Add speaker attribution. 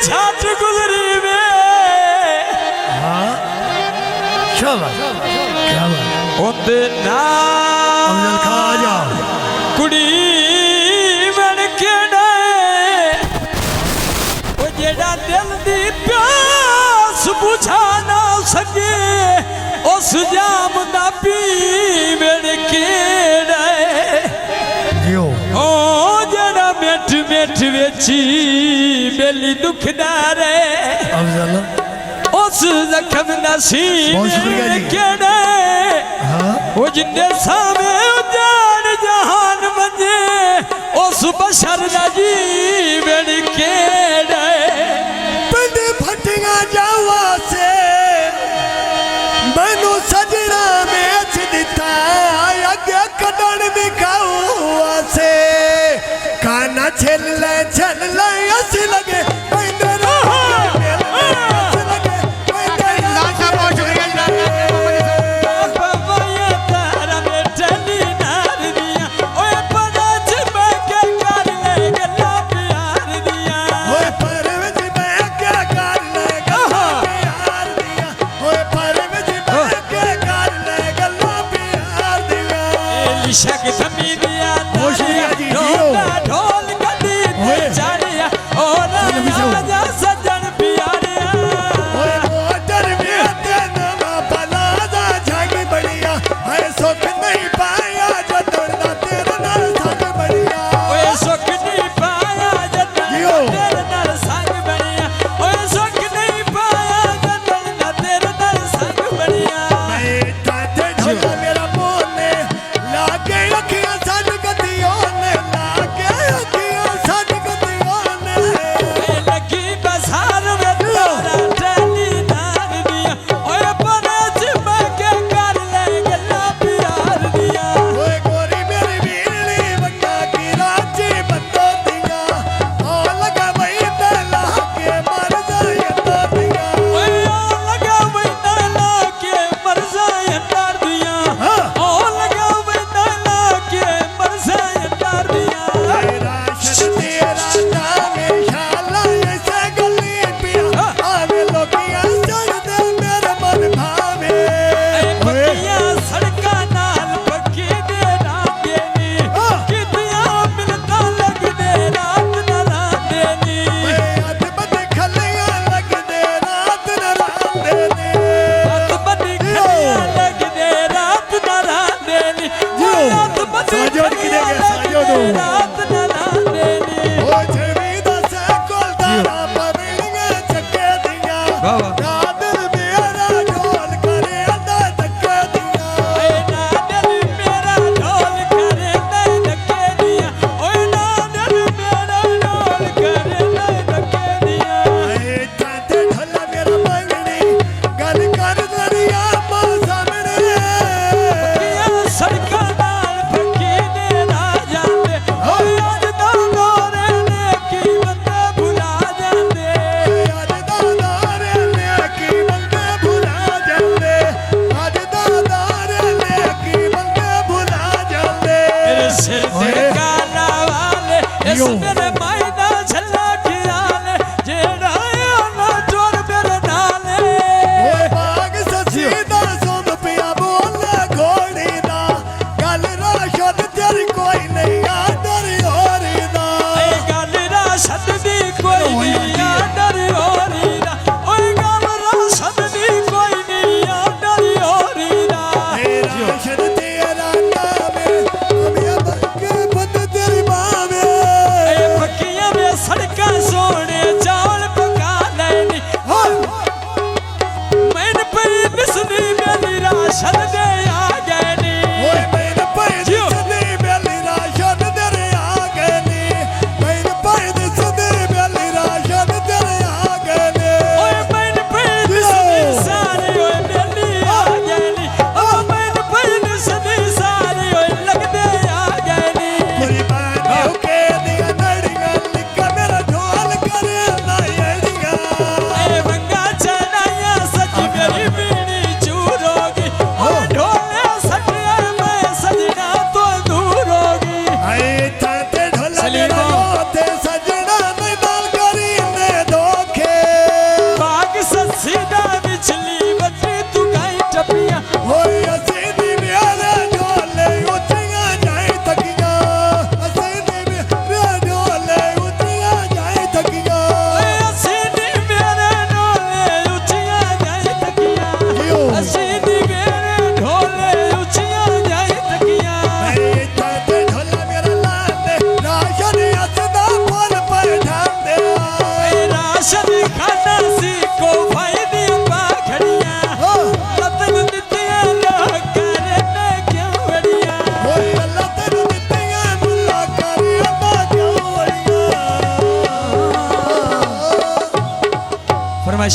Speaker 1: छाट गुजरी वे
Speaker 2: हाँ क्या बात
Speaker 1: ओंदे ना
Speaker 2: अफजल खां आ जाओ
Speaker 1: कुड़ी बन के डे ओ जेड़ा दिल दी प्यास बुझा ना सके उस जाम दा पी बन के डे
Speaker 2: जियो
Speaker 1: ओ जेड़ा मिठ मिठ वेची बेली दुखदार
Speaker 2: अफजल
Speaker 1: उस जख्म नसीब
Speaker 2: बहुत शुक्रिया जी।
Speaker 1: केड़े
Speaker 2: हाँ
Speaker 1: वो जिंदे सामे उजाड़ जहान मंजे उस बशर दा जीवन केड़े
Speaker 2: पिंड फटिया जावा से मैनू सजना बेच दिता अगे कदन दिखावा से काना छल ले अस लगे